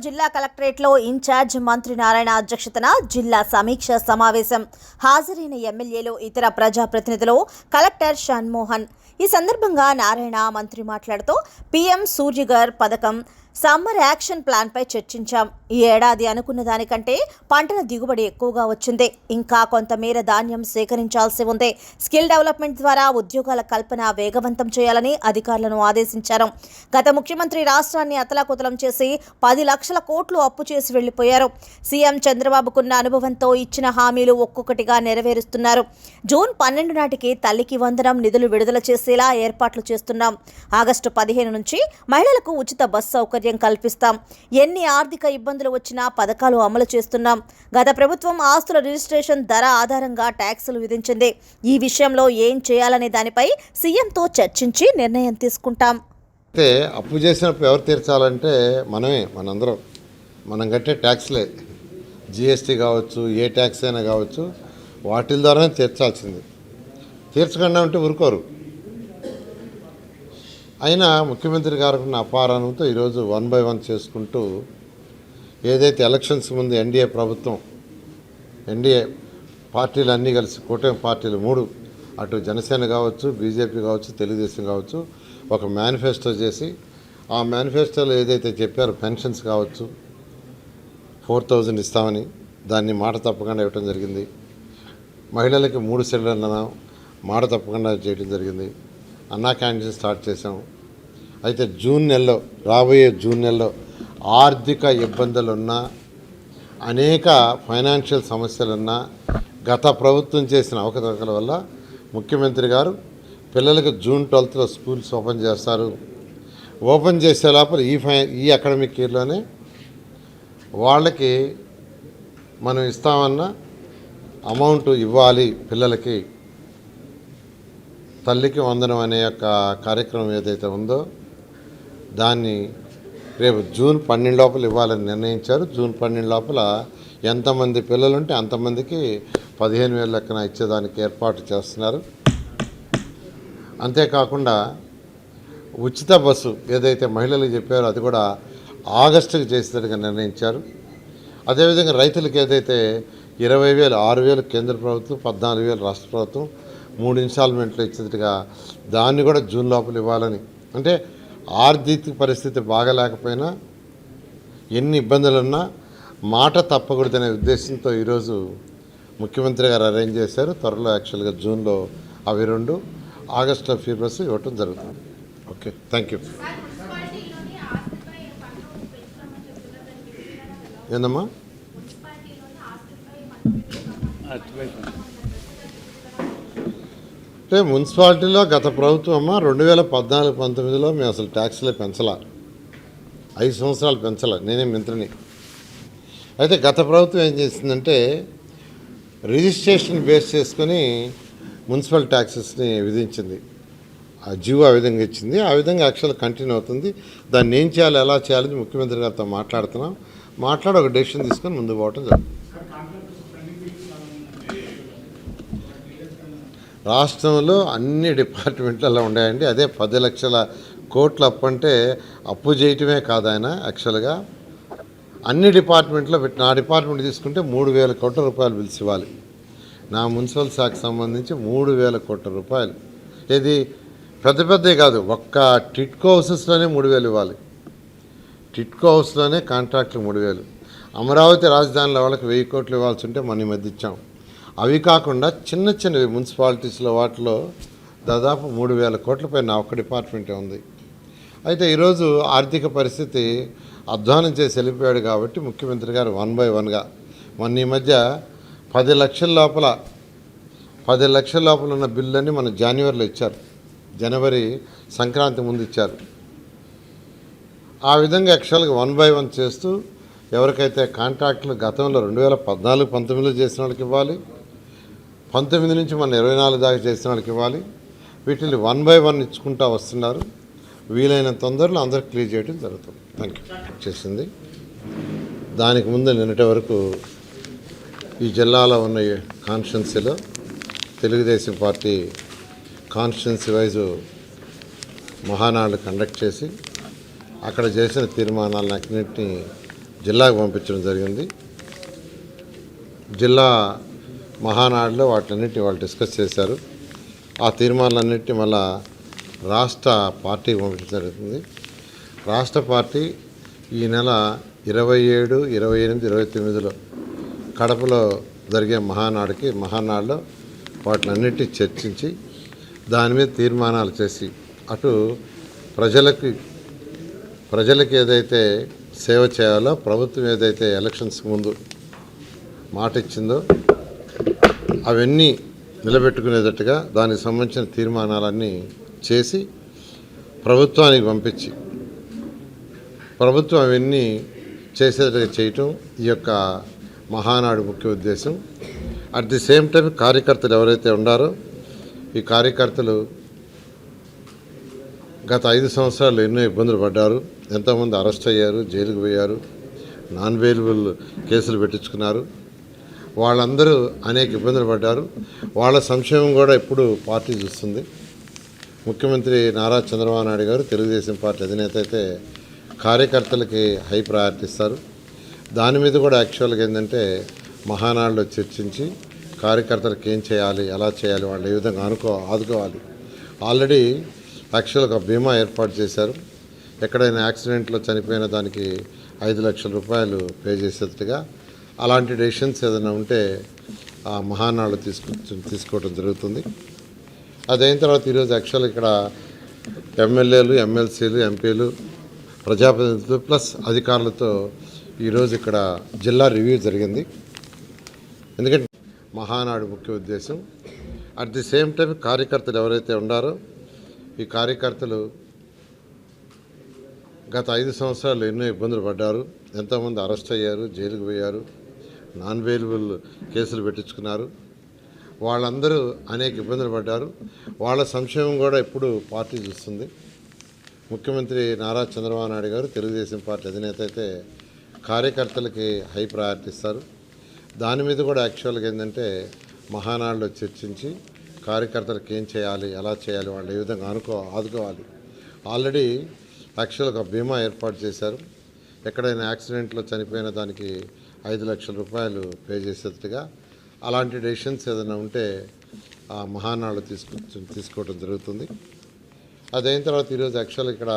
జిల్లా కలెక్టరేట్లో ఇన్ఛార్జ్ మంత్రి నారాయణ అధ్యక్షతన జిల్లా సమీక్ష సమావేశం. హాజరైన ఎమ్మెల్యేలు, ఇతర ప్రజాప్రతినిధులు, కలెక్టర్ షణ్మోహన్. ఈ సందర్భంగా నారాయణ మంత్రి మాట్లాడుతూ పీఎం సూర్యఘర్ పథకం, సమ్మర్ యాక్షన్ ప్లాన్పై చర్చించాం. ఈ ఏడాది అనుకున్న దానికంటే పంటల దిగుబడి ఎక్కువగా వచ్చింది. ఇంకా కొంతమేర ధాన్యం సేకరించాల్సి ఉంది. స్కిల్ డెవలప్మెంట్ ద్వారా ఉద్యోగాల కల్పన వేగవంతం చేయాలని అధికారులను ఆదేశించారు. గత ముఖ్యమంత్రి రాష్ట్రాన్ని అతలాకుతలం చేసి 10 లక్షల కోట్లు అప్పు చేసి వెళ్లిపోయారు. సీఎం చంద్రబాబుకున్న అనుభవంతో ఇచ్చిన హామీలు ఒక్కొక్కటిగా నెరవేరుస్తున్నారు. జూన్ 12 నాటికి తల్లికి వందనం నిధులు విడుదల చేసేలా ఏర్పాట్లు చేస్తున్నాం. ఆగస్టు 15 నుంచి మహిళలకు ఉచిత బస్ సౌకర్యం కల్పిస్తాం. ఎన్ని ఆర్థిక ఇబ్బందులు వచ్చినా పథకాలు అమలు చేస్తున్నాం. గత ప్రభుత్వం ఆస్తుల రిజిస్ట్రేషన్ ధర ఆధారంగా ట్యాక్సులు విధించింది. ఈ విషయంలో ఏం చేయాలనే దానిపై సీఎంతో చర్చించి నిర్ణయం తీసుకుంటాం. అయితే అప్పు చేసినప్పుడు ఎవరు తీర్చాలంటే మనందరం మనం కట్టే ట్యాక్స్లే. జిఎస్టీ కావచ్చు, ఏ ట్యాక్స్ అయినా కావచ్చు, వాటి ద్వారానే తీర్చాల్సింది. తీర్చకుండా ఉంటే ఊరుకోరు. అయినా ముఖ్యమంత్రి గారికి ఉన్న అపారానంతో ఈరోజు 1 by 1 చేసుకుంటూ ఏదైతే ఎలక్షన్స్ ముందు ఎన్డీఏ పార్టీలు అన్నీ కలిసి, కూటమి పార్టీలు 3, అటు జనసేన కావచ్చు, బీజేపీ కావచ్చు, తెలుగుదేశం కావచ్చు, ఒక మేనిఫెస్టో చేసి ఆ మేనిఫెస్టోలో ఏదైతే చెప్పారో పెన్షన్స్ కావచ్చు 4000 ఇస్తామని దాన్ని మాట తప్పకుండా ఇవ్వటం జరిగింది. మహిళలకి 3 సిలిండర్లను మాట తప్పకుండా చేయడం జరిగింది. అన్నా క్యాంటీన్ స్టార్ట్ చేసాం. అయితే రాబోయే జూన్ నెలలో ఆర్థిక ఇబ్బందులున్నా, అనేక ఫైనాన్షియల్ సమస్యలున్నా, గత ప్రభుత్వం చేసిన అవకతవకల వల్ల ముఖ్యమంత్రి గారు పిల్లలకు జూన్ 12th స్కూల్స్ ఓపెన్ చేస్తారు. ఓపెన్ చేసే లోపల ఈ అకాడమిక్ ఇయర్లోనే వాళ్ళకి మనం ఇస్తామన్న అమౌంట్ ఇవ్వాలి. పిల్లలకి తల్లికి వందనం అనే యొక్క కార్యక్రమం ఏదైతే ఉందో దాన్ని రేపు జూన్ 12 లోపల ఇవ్వాలని నిర్ణయించారు. జూన్ 12 లోపల ఎంతమంది పిల్లలు ఉంటే అంతమందికి 15,000 లెక్కన ఇచ్చేదానికి ఏర్పాటు చేస్తున్నారు. అంతేకాకుండా ఉచిత బస్సు ఏదైతే మహిళలకు చెప్పారో అది కూడా ఆగస్టుకి చేసేట్టుగా నిర్ణయించారు. అదేవిధంగా రైతులకు ఏదైతే 20,000, 6,000 కేంద్ర ప్రభుత్వం, 14,000 రాష్ట్ర ప్రభుత్వం 3 ఇన్స్టాల్మెంట్లు ఇచ్చేట్టుగా దాన్ని కూడా జూన్ లోపల ఇవ్వాలని. అంటే ఆర్థిక పరిస్థితి బాగలేకపోయినా, ఎన్ని ఇబ్బందులున్నా మాట తప్పకూడదనే ఉద్దేశంతో ఈరోజు ముఖ్యమంత్రి గారు అరేంజ్ చేశారు. త్వరలో యాక్చువల్గా జూన్లో అవి 2, ఆగస్టులో ఫ్రీ బస్సు ఇవ్వటం జరుగుతుంది. Okay, thank you. ఏందమ్మా? అంటే మున్సిపాలిటీలో గత ప్రభుత్వం 2014-19లో మేము అసలు ట్యాక్స్లే పెంచలా. 5 సంవత్సరాలు పెంచలా. నేనే మంత్రిని. అయితే గత ప్రభుత్వం ఏం చేసిందంటే రిజిస్ట్రేషన్ బేస్ చేసుకొని మున్సిపల్ ట్యాక్సెస్ని విధించింది. ఆ జీవో ఆ విధంగా ఇచ్చింది. ఆ విధంగా యాక్చువల్ కంటిన్యూ అవుతుంది. దాన్ని ఏం చేయాలి, ఎలా చేయాలని ముఖ్యమంత్రి గారితో మాట్లాడి ఒక డెసిషన్ తీసుకొని ముందుకు పోవటం జరుగుతుంది. రాష్ట్రంలో అన్ని డిపార్ట్మెంట్లలో ఉన్నాయండి. అదే 10 లక్షల కోట్ల అప్పు అంటే అప్పు చేయటమే కాదు ఆయన. యాక్చువల్గా అన్ని డిపార్ట్మెంట్లో పెట్టి నా డిపార్ట్మెంట్ తీసుకుంటే 3,000 కోట్ల రూపాయలు బిల్స్ ఇవ్వాలి. నా మున్సిపల్ శాఖకు సంబంధించి 3,000 కోట్ల రూపాయలు. ఇది పెద్దవి కాదు. ఒక్క టిట్కో హౌసెస్లోనే 3,000 ఇవ్వాలి. టిట్కో హౌస్లోనే కాంట్రాక్ట్లు 3,000. అమరావతి రాజధానిలో వాళ్ళకి 1,000 కోట్లు ఇవ్వాల్సి ఉంటే మన మధ్య ఇచ్చాం. అవి కాకుండా చిన్నవి మున్సిపాలిటీస్లో వాటిలో దాదాపు 3,000 కోట్లపై నా ఒక్క డిపార్ట్మెంటే ఉంది. అయితే ఈరోజు ఆర్థిక పరిస్థితి అధ్వానం చేసి వెళ్ళిపోయాడు కాబట్టి ముఖ్యమంత్రి గారు 1 by 1గా ఈ మధ్య 10 లక్షల లోపల ఉన్న బిల్లులన్నీ మన జనవరిలో ఇచ్చారు. జనవరి సంక్రాంతి ముందు ఇచ్చారు. ఆ విధంగా యాక్చువల్గా 1 by 1 చేస్తూ ఎవరికైతే కాంట్రాక్టులు గతంలో 2014-19లో చేసిన వాళ్ళకి ఇవ్వాలి, 19 నుంచి మన 24 దాకా చేసిన వాళ్ళకి ఇవ్వాలి. వీటిని 1 by 1 ఇచ్చుకుంటూ వస్తున్నారు. వీలైన తొందరలో అందరికి క్లియర్ చేయడం జరుగుతుంది. Thank you. చేసింది దానికి ముందు నిన్నటి వరకు ఈ జిల్లాలో ఉన్న కాన్స్టిట్యున్సీలో Telugu Desam party constituency wise Mahanadu conduct చేసి అక్కడ చేసిన తీర్మానాలన్నింటినీ జిల్లాకు పంపించడం జరిగింది. జిల్లా మహానాడులో వాటిలన్నింటినీ వాళ్ళు డిస్కస్ చేశారు. ఆ తీర్మానాలన్నింటినీ మళ్ళా రాష్ట్ర పార్టీకి పంపించడం జరుగుతుంది. రాష్ట్ర పార్టీ ఈ నెల 27, 28, 29లో కడపలో జరిగే మహానాడులో వాటిలన్నింటినీ చర్చించి దాని మీద తీర్మానాలు చేసి అటు ప్రజలకు ఏదైతే సేవ చేయాలో, ప్రభుత్వం ఏదైతే ఎలక్షన్స్ ముందు మాట ఇచ్చిందో అవన్నీ నిలబెట్టుకునేటట్టుగా దానికి సంబంధించిన తీర్మానాలన్నీ చేసి ప్రభుత్వానికి పంపించి ప్రభుత్వం అవన్నీ చేసేటట్టుగా చేయటం ఈ యొక్క మహానాడు ముఖ్య ఉద్దేశం. అట్ ది సేమ్ టైం కార్యకర్తలు ఎవరైతే ఉన్నారో ఈ కార్యకర్తలు గత 5 సంవత్సరాలు ఎన్నో ఇబ్బందులు పడ్డారు. ఎంతోమంది అరెస్ట్ అయ్యారు, జైలుకు పోయారు, నాన్ బెయిలబుల్ కేసులు పెట్టించుకున్నారు. వాళ్ళందరూ అనేక ఇబ్బందులు పడ్డారు. వాళ్ళ సంక్షేమం కూడా ఎప్పుడు పార్టీ చూస్తుంది. ముఖ్యమంత్రి నారా చంద్రబాబు నాయుడు గారు తెలుగుదేశం పార్టీ అధినేత అయితే కార్యకర్తలకి హై ప్రయారిటీ ఇస్తారు. దాని మీద కూడా యాక్చువల్గా ఏంటంటే మహానాడులో చర్చించి కార్యకర్తలకు ఏం చేయాలి, ఎలా చేయాలి, వాళ్ళు ఏ విధంగా ఆదుకోవాలి. ఆల్రెడీ యాక్చువల్గా బీమా ఏర్పాటు చేశారు. ఎక్కడైనా యాక్సిడెంట్లో చనిపోయిన దానికి 5 లక్షల రూపాయలు పే చేసేట్టుగా అలాంటి డెసిషన్స్ ఏదైనా ఉంటే ఆ మహానాడు తీసుకోవడం జరుగుతుంది. అదైన తర్వాత ఈరోజు యాక్చువల్గా ఇక్కడ ఎమ్మెల్యేలు, ఎమ్మెల్సీలు, ఎంపీలు, ప్రజాప్రతినిధులు ప్లస్ అధికారులతో ఈరోజు ఇక్కడ జిల్లా రివ్యూ జరిగింది. ఎందుకంటే మహానాడు ముఖ్య ఉద్దేశం. అట్ ది సేమ్ టైం కార్యకర్తలు ఎవరైతే ఉన్నారో ఈ కార్యకర్తలు గత 5 సంవత్సరాలు ఎన్నో ఇబ్బందులు పడ్డారు. ఎంతోమంది అరెస్ట్ అయ్యారు, జైలుకు పోయారు, నాన్ బెయిలబుల్ కేసులు పెట్టించుకున్నారు. వాళ్ళందరూ అనేక ఇబ్బందులు పడ్డారు. వాళ్ళ సంక్షేమం కూడా ఎప్పుడు పార్టీ చూస్తుంది. ముఖ్యమంత్రి నారా చంద్రబాబు నాయుడు గారు తెలుగుదేశం పార్టీ అధినేత అయితే కార్యకర్తలకి హై ప్రయారిటీ ఇస్తారు. దాని మీద కూడా యాక్చువల్గా ఏంటంటే మహానాడులో చర్చించి కార్యకర్తలకు ఏం చేయాలి, ఎలా చేయాలి, వాళ్ళు ఏ విధంగా ఆదుకోవాలి. ఆల్రెడీ యాక్చువల్గా బీమా ఏర్పాటు చేశారు. ఎక్కడైనా యాక్సిడెంట్లో చనిపోయిన దానికి 5 లక్షల రూపాయలు పే చేసేట్టుగా అలాంటి డెసిషన్స్ ఏదైనా ఉంటే ఆ మహానాడు తీసుకోవడం జరుగుతుంది. అదైన తర్వాత ఈరోజు యాక్చువల్గా ఇక్కడ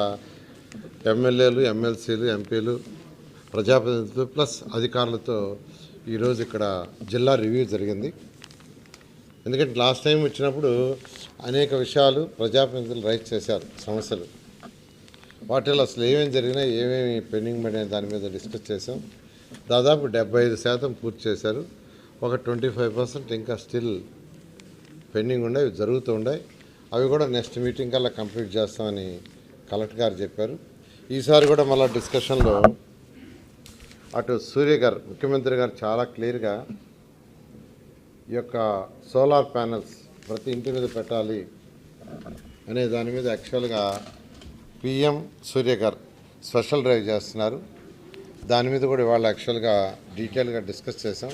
ఎమ్మెల్యేలు, ఎమ్మెల్సీలు, ఎంపీలు, ప్రజాప్రతినిధులు ప్లస్ అధికారులతో ఈరోజు ఇక్కడ జిల్లా రివ్యూ జరిగింది. ఎందుకంటే లాస్ట్ టైం వచ్చినప్పుడు అనేక విషయాలు ప్రజాప్రతినిధులు రైజ్ చేశారు, సమస్యలు. వాటిలో అసలు ఏమేమి జరిగినాయి, ఏమేమి పెండింగ్ పడిన దాని మీద డిస్కస్ చేసాం. దాదాపు 75% పూర్తి చేశారు. ఒక 25% ఇంకా స్టిల్ పెండింగ్ ఉన్నాయి, జరుగుతూ ఉన్నాయి. అవి కూడా నెక్స్ట్ మీటింగ్ కల్లా కంప్లీట్ చేస్తామని కలెక్టర్ గారు చెప్పారు. ఈసారి కూడా మళ్ళీ డిస్కషన్లో అటు సూర్య గారు, ముఖ్యమంత్రి గారు చాలా క్లియర్గా ఈ యొక్క సోలార్ ప్యానెల్స్ ప్రతి ఇంటి మీద పెట్టాలి అనే దాని మీద యాక్చువల్గా పిఎం సూర్య గారు స్పెషల్ డ్రైవ్ చేస్తున్నారు. దాని మీద కూడా ఇవాళ యాక్చువల్గా డీటెయిల్గా డిస్కస్ చేసాం.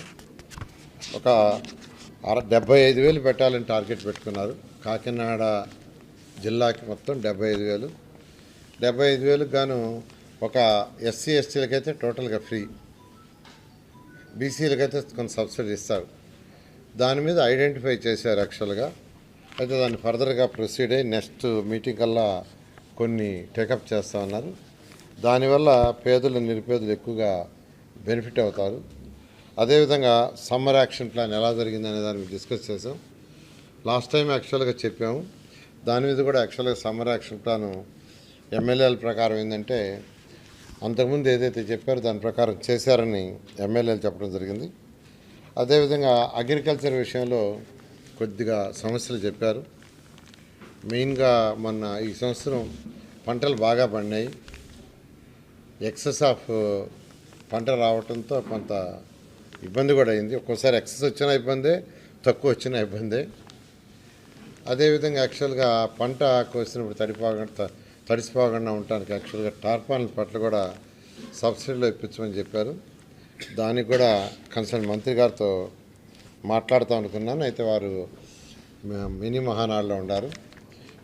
ఒక 75,000 పెట్టాలని టార్గెట్ పెట్టుకున్నారు. కాకినాడ జిల్లాకి మొత్తం 75,000. 75,000 గాను ఒక ఎస్సీ ఎస్టీలకైతే టోటల్గా ఫ్రీ, బీసీలకైతే కొంత సబ్సిడీ ఇస్తారు. దాని మీద ఐడెంటిఫై చేశారు యాక్చువల్గా. అయితే దాన్ని ఫర్దర్గా ప్రొసీడ్ అయ్యి నెక్స్ట్ మీటింగ్ కల్లా కొన్ని టేకప్ చేస్తూ ఉన్నారు. దానివల్ల పేదలు, నిరుపేదలు ఎక్కువగా బెనిఫిట్ అవుతారు. అదేవిధంగా సమ్మర్ యాక్షన్ ప్లాన్ ఎలా జరిగిందనే దాని మీద డిస్కస్ చేసాం. లాస్ట్ టైం యాక్చువల్గా చెప్పాము. దాని మీద కూడా యాక్చువల్గా సమ్మర్ యాక్షన్ ప్లాను ఎమ్మెల్యేల ప్రకారం ఏంటంటే అంతకుముందు ఏదైతే చెప్పారో దాని ప్రకారం చేశారని ఎమ్మెల్యేలు చెప్పడం జరిగింది. అదేవిధంగా అగ్రికల్చర్ విషయంలో కొద్దిగా సమస్యలు చెప్పారు. మెయిన్గా మొన్న ఈ సంవత్సరం పంటలు బాగా పండినాయి. ఎక్సెస్ ఆఫ్ పంట రావడంతో కొంత ఇబ్బంది కూడా అయింది. ఒక్కోసారి ఎక్సెస్ వచ్చిన ఇబ్బందే, తక్కువ వచ్చిన ఇబ్బందే. అదేవిధంగా యాక్చువల్గా పంట కోసినప్పుడు తడిసిపోకుండా ఉండటానికి యాక్చువల్గా టార్పాలిన్ పట్ల కూడా సబ్సిడీలో ఇప్పించమని చెప్పారు. దానికి కూడా కన్సర్న్ మంత్రి గారితో మాట్లాడుతూ అనుకున్నాను. అయితే వారు మినీ మహానాడులో ఉన్నారు.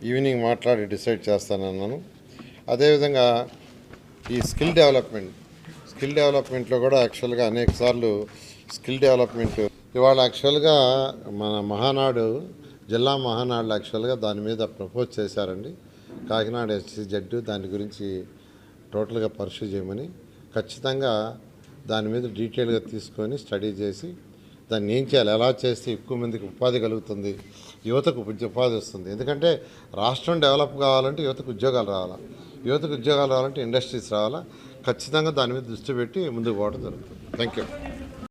ఈవినింగ్ మాట్లాడి డిసైడ్ చేస్తానన్నాను. అదేవిధంగా ఈ స్కిల్ స్కిల్ డెవలప్మెంట్లో కూడా యాక్చువల్గా అనేక సార్లు స్కిల్ డెవలప్మెంట్ ఇవాళ యాక్చువల్గా మన మహానాడు జిల్లా మహానాడులో యాక్చువల్గా దాని మీద ప్రపోజ్ చేశారండి. కాకినాడ SCZ దాని గురించి టోటల్గా పర్సూ చేయమని, ఖచ్చితంగా దాని మీద డీటెయిల్గా తీసుకొని స్టడీ చేసి దాన్ని ఏం చేయాలి, ఎలా చేస్తే ఎక్కువ మందికి ఉపాధి కలుగుతుంది, యువతకు ఉపాధి వస్తుంది. ఎందుకంటే రాష్ట్రం డెవలప్ కావాలంటే యువతకు ఉద్యోగాలు రావాలా, యువతకు ఉద్యోగాలు రావాలంటే ఇండస్ట్రీస్ రావాలా. ఖచ్చితంగా దాని మీద దృష్టి పెట్టి ముందుకు పోవడం జరుగుతుంది. Thank you.